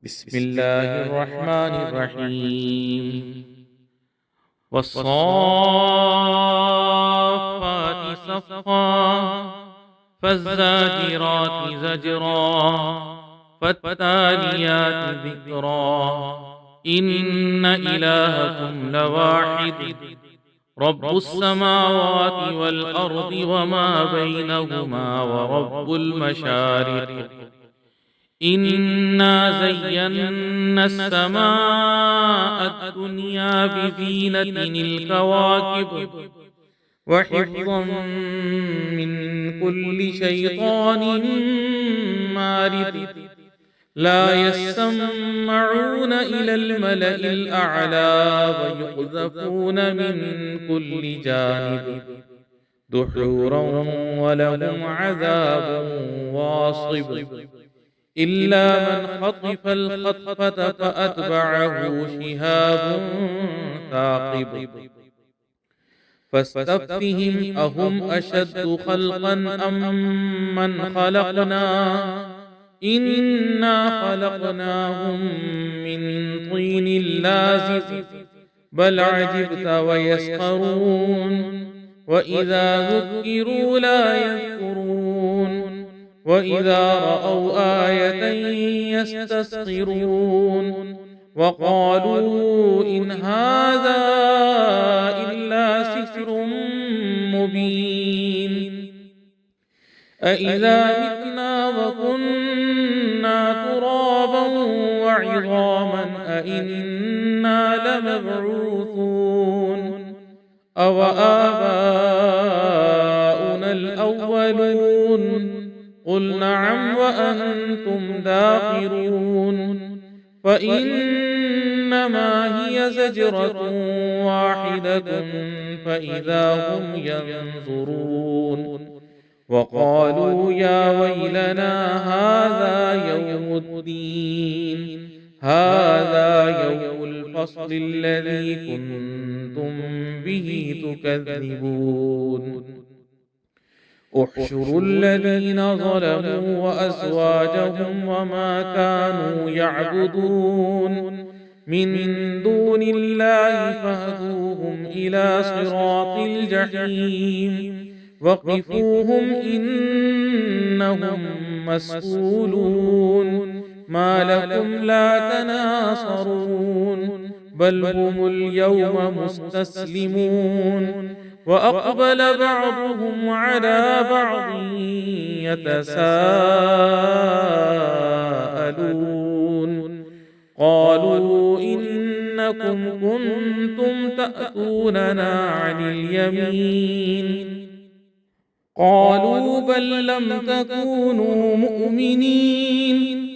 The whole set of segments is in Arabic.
بسم الله الرحمن الرحيم والصافات صفا فالزاجرات زجرا فالتاليات ذكرا إن إلهكم لواحد رب السماوات والأرض وما بينهما ورب المشارق إنا زينا السماء الدنيا بزينة الكواكب وحفظا من كل شيطان مارد لا يسمعون إلى الملأ الأعلى ويقذفون من كل جانب دحورا ولهم عذاب واصب إلا من خطف الخطفة فأتبعه شهاب ثاقب فاستفتهم أهم أشد خلقا أم من خلقنا إنا خلقناهم من طين لازب بل عجبت ويسخرون وإذا ذكروا لا يذكرون وإذا رأوا آية يستسخرون وقالوا إن هذا إلا سحر مبين أإذا متنا وكنا ترابا وعظاما أإنا لمبعوثون أو آباؤنا الأولون قل نعم وأنتم داخرون فإنما هي زجرة واحدة فإذا هم ينظرون وقالوا يا ويلنا هذا يوم الدين هذا يوم الفصل الذي كنتم به تكذبون احشروا الذين ظلموا وأزواجهم وما كانوا يعبدون من دون الله فاهدوهم إلى صراط الجحيم وقفوهم إنهم مسؤولون ما لكم لا تناصرون بل هم اليوم مستسلمون وأقبل بعضهم على بعض يتساءلون قالوا إنكم كنتم تأتوننا عن اليمين قالوا بل لم تكونوا مؤمنين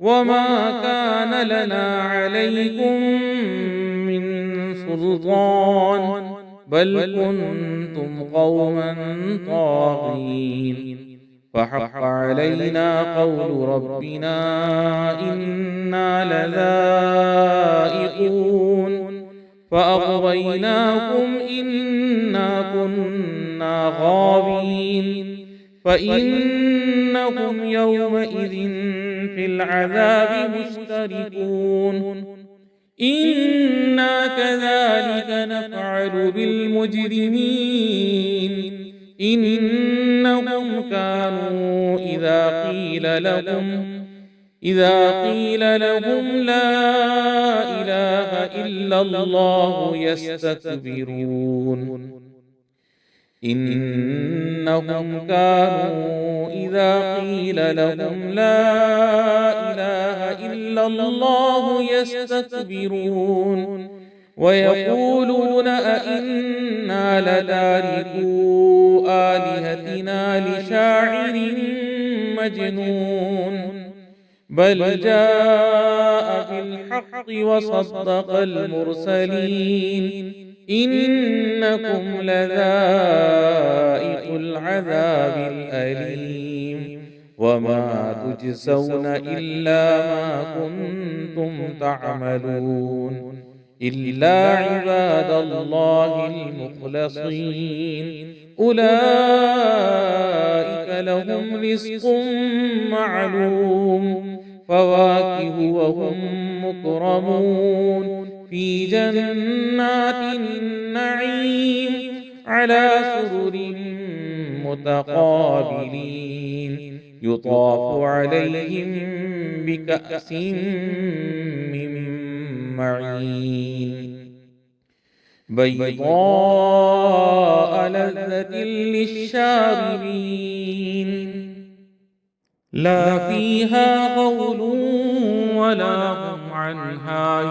وما كان لنا عليكم من سلطان بل كنتم قوما طاغين فحق علينا قول ربنا إنا لذائقون فأغويناكم إنا كنا غاوين فإنهم يومئذ في العذاب مشتركون إنا كذلك نفعل بالمجرمين إنهم كانوا إذا قيل لهم لا إله إلا الله يستكبرون إنهم كانوا إذا قيل لهم لا إله إلا الله يستكبرون ويقولون أئنا لتاركو آلهتنا لشاعر مجنون بل جاء بالحق وصدق المرسلين إنكم لذائق العذاب الأليم وما تجزون إلا ما كنتم تعملون إلا عباد الله المخلصين أولئك لهم رزق معلوم فواكه وهم مكرمون في جنات النعيم على سرر متقابلين يطاف عليهم بكأس من معين بيضاء لذة للشاربين لا فيها غول ولا هم عنها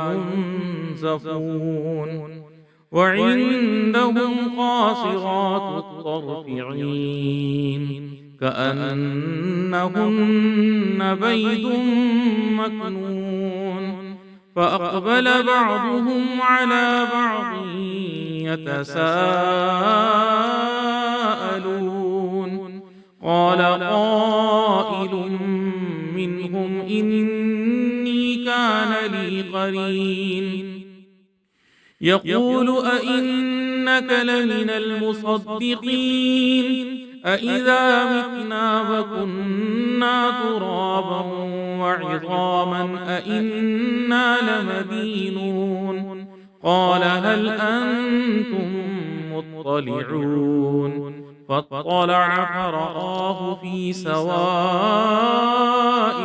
ينزفون وعندهم قاصرات الطرف عين كأنهن بيض مكنون فأقبل بعضهم على بعض يتساءلون قال قائل منهم إني كان لي قرين يقول أئنك لمن المصدقين أئذا متنا وكنا ترابا وعظاما أئنا لمدينون قال هل أنتم مطلعون فاطلع فرآه في سواء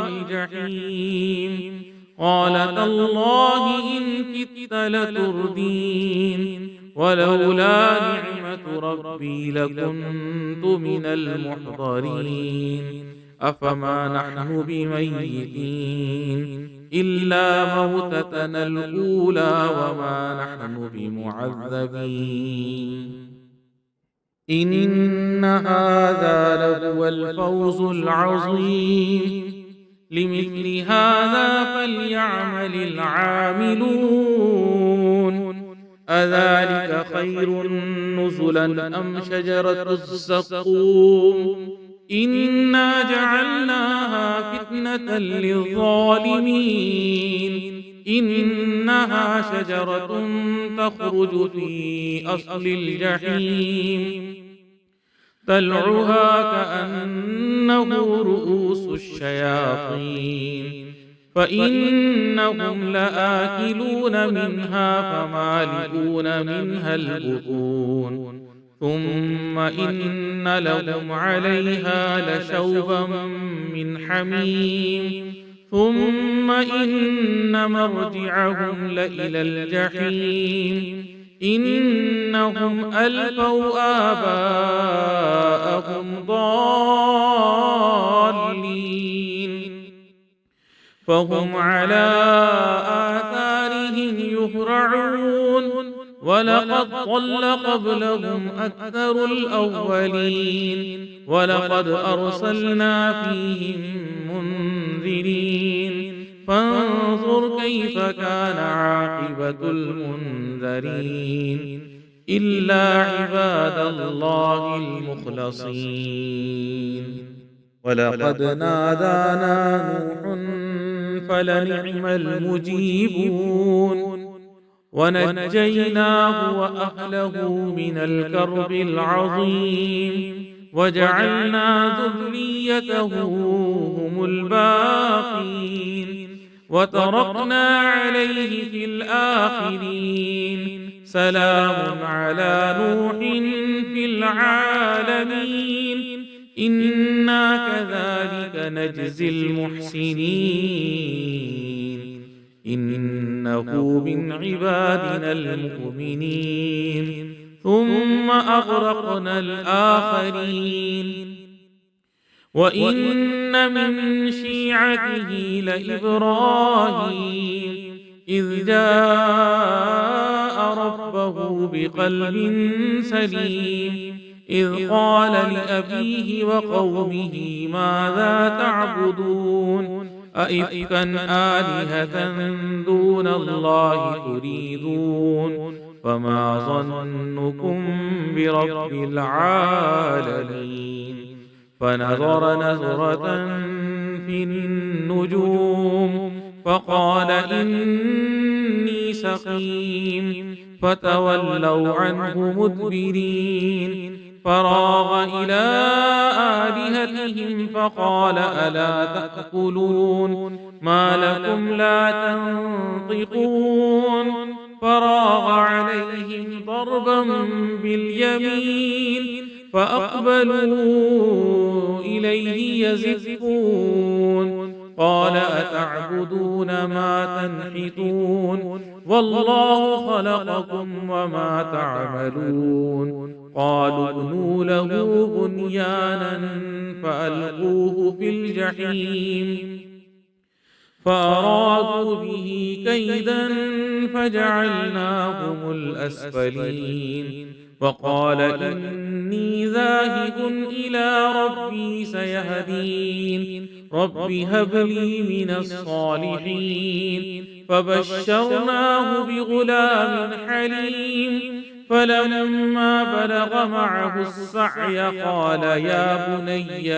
الجحيم قال تالله إن كدت لتردين ولولا نعمة ربي لكنت من المحضرين أفما نحن بميتين إلا موتتنا الأولى وما نحن بمعذبين إن هذا لهو الفوز العظيم لمثل هذا فليعمل العاملون أذلك خير نزلا أم شجرة الزقوم إنا جعلناها فتنة للظالمين إنها شجرة تخرج في أصل الجحيم طلعها كأنه رؤوس الشياطين فإنهم لآكلون منها فمالئون منها البطون ثم إن لهم عليها لشوبا من حميم ثم إن مرجعهم لإلى الجحيم إنهم ألفوا آباءهم ضالين فهم على آثارهم يهرعون ولقد ضل قبلهم أكثر الأولين ولقد أرسلنا فيهم منذرين فانظر كيف كان عاقبة المنذرين إلا عباد الله المخلصين ولقد نادانا نوح فلنعم المجيبون ونجيناه وأهله من الكرب العظيم وجعلنا ذريته هم الباقين وتركنا عليه في الآخرين سلام على نوح في العالمين إنا كذلك نجزي المحسنين إنه من عبادنا المؤمنين ثم أغرقنا الآخرين وإن من شيعته لإبراهيم إذ جاء ربه بقلب سليم إذ قال لأبيه وقومه ماذا تعبدون أئفكا آلهة دون الله تريدون فما ظنكم برب العالمين فنظر نظرة في النجوم فقال إني سقيم فتولوا عنه مدبرين فراغ إلى آلهتهم فقال ألا تأكلون ما لكم لا تنطقون فراغ عليهم ضربا باليمين فأقبلوا إليه يزفون قال أتعبدون ما تنحتون والله خلقكم وما تعملون قالوا ابنوا له بنيانا فألقوه في الجحيم فأرادوا به كيدا فجعلناهم الأسفلين وقال إني ذاهب إلى ربي سيهدين رب هب لي من الصالحين فبشرناه بغلام حليم فلما بلغ معه السعي قال يا بني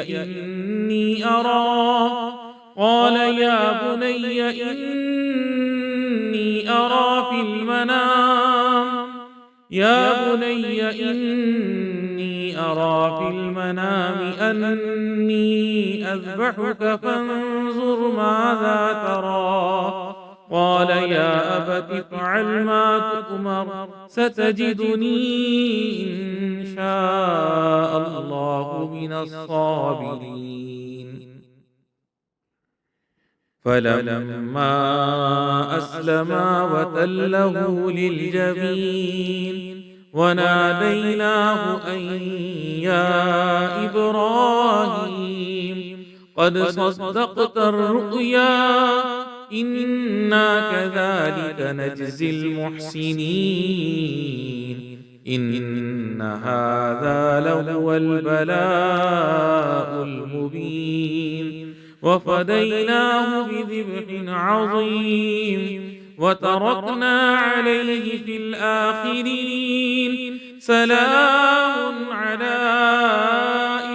إني أرى في المنام أني أذبحك فانظر ماذا ترى قال يا أبت افعل ما تؤمر ستجدني إن شاء الله من الصابرين فلما أسلما وتله للجبين وناديناه أن يا إبراهيم قد صدقت الرؤيا إنا كذلك نجزي المحسنين إن هذا لهو البلاء المبين وفديناه بذبح عظيم وتركنا عليه في الآخرين سلام على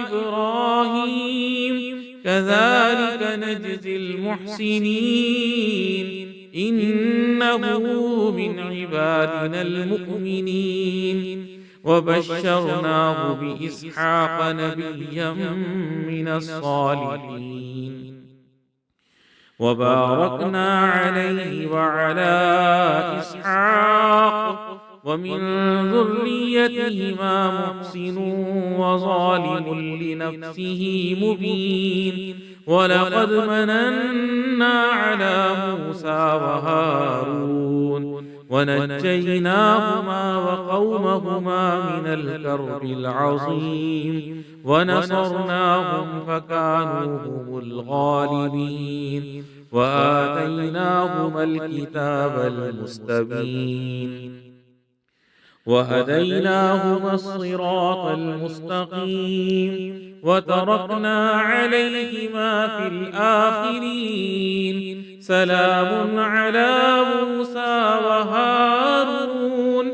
إبراهيم كذلك نجزي المحسنين إنه من عبادنا المؤمنين وبشرناه بإسحاق نبيا من الصالحين وباركنا عليه وعلى إسحاق ومن ذريتهما محسن وظالم لنفسه مبين ولقد مننا على موسى وهارون ونجيناهما وقومهما من الكرب العظيم ونصرناهم فكانوا هم الغالبين وآتيناهما الكتاب المستبين وهديناهما الصراط المستقيم وتركنا عليهما في الآخرين سلام على موسى وهارون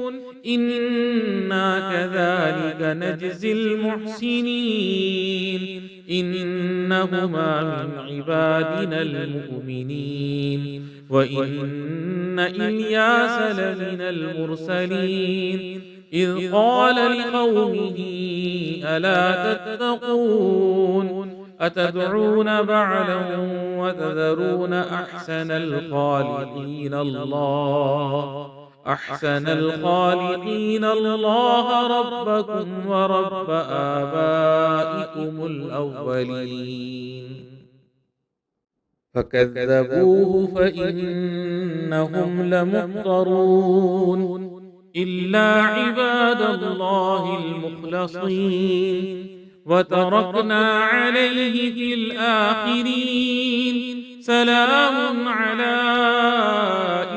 إنا كذلك نجزي المحسنين إنهما من عبادنا المؤمنين وإن إلياس لمن المرسلين إذ قال لقومه ألا تتقون أتدعون بعلا وتذرون أحسن الخالقين الله ربكم ورب آبائكم الأولين فكذبوه فإنهم لمحضرون إلا عباد الله المخلصين وتركنا عليه في الآخرين سلام على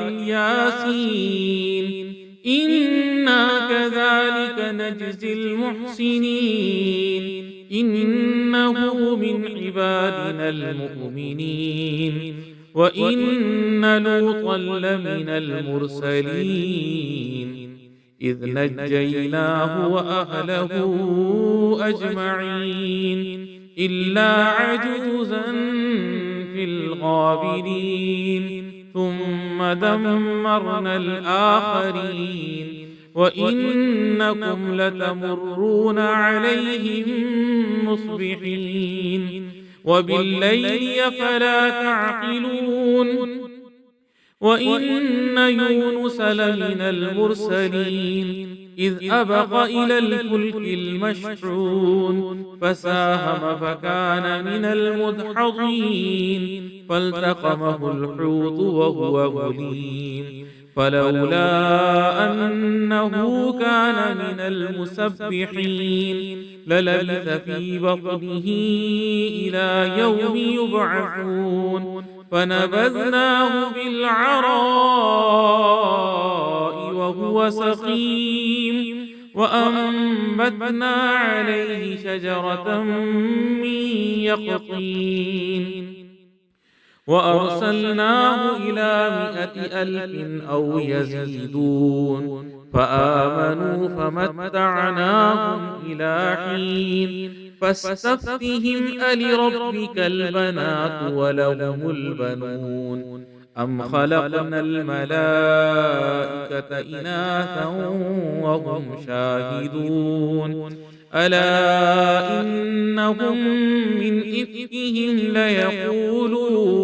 الياسين إنا كذلك نجزي المحسنين إنه من عبادنا المؤمنين وإن لوطا لمن المرسلين إذ نجيناه وأهله أجمعين إلا عجوزا في الغابرين ثم دمرنا الآخرين وإنكم لتمرون عليهم مصبحين وبالليل أفلا تعقلون وإن يونس لمن المرسلين إذ أبق إلى الفلك المشحون فساهم فكان من المدحضين فالتقمه الحوت وهو مليم فلولا أنه كان من المسبحين للبث في بطنه إلى يوم يبعثون فنبذناه بالعراء وهو سقيم وأنبتنا عليه شجرة من يقطين وأرسلناه إلى 100,000 أو يزيدون فآمنوا فمتعناهم إلى حين فاستفتهم ألربك البنات ولهم البنون أم خلقنا الملائكة إناثا وهم شاهدون ألا إنهم من إفكهم ليقولون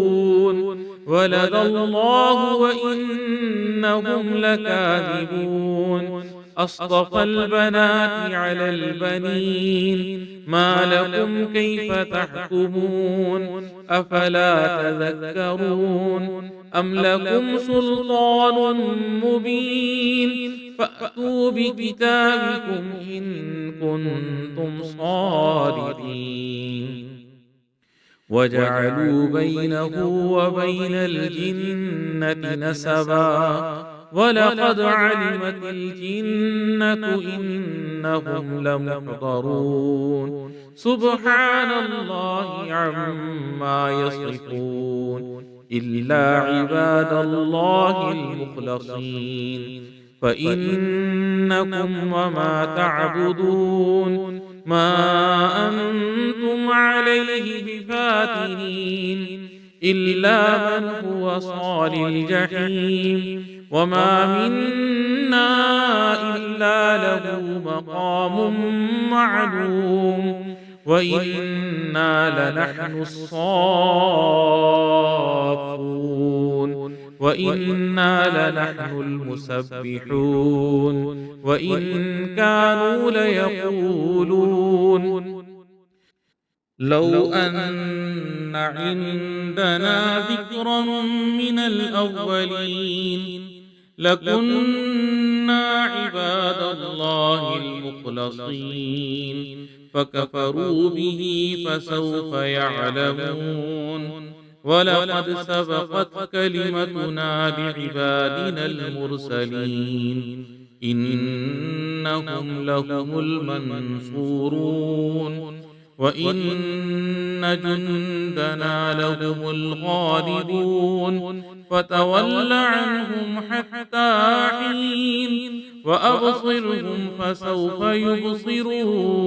ولد الله وإنهم لكاذبون أصطفى البنات على البنين ما لكم كيف تحكمون أفلا تذكرون أم لكم سلطان مبين فأتوا بكتابكم إن كنتم صادقين وجعلوا بينه وبين الجنة نسبا ولقد علمت الجنة إنهم لمحضرون سبحان الله عما يصفون إلا عباد الله المخلصين فإنكم وما تعبدون ما أنتم عليه بفاتنين إلا من هو صال الجحيم وما منا إلا له مقام معلوم وإنا لنحن الصافون وإنا لنحن المسبحون وإن كانوا ليقولون لو أن عندنا ذكرا من الأولين لكنا عباد الله المخلصين فكفروا به فسوف يعلمون ولقد سبقت كلمتنا لعبادنا المرسلين إنهم لهم المنصورون وإن جندنا لهم الغالبون فتول عنهم حتى حين وأبصرهم فسوف يبصرون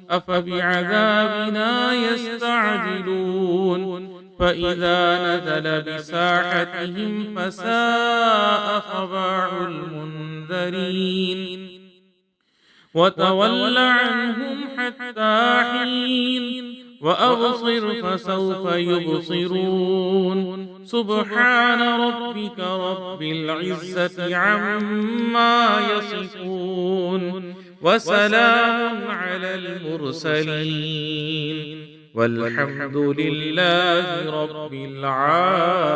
أفبعذابنا يستعجلون فإذا نزل بساحتهم فساء خباع المنذرين وتول عنهم حتى حين وأبصر فسوف يبصرون سبحان ربك رب العزة عما يصفون وسلام على المرسلين والحمد لله رب العالمين.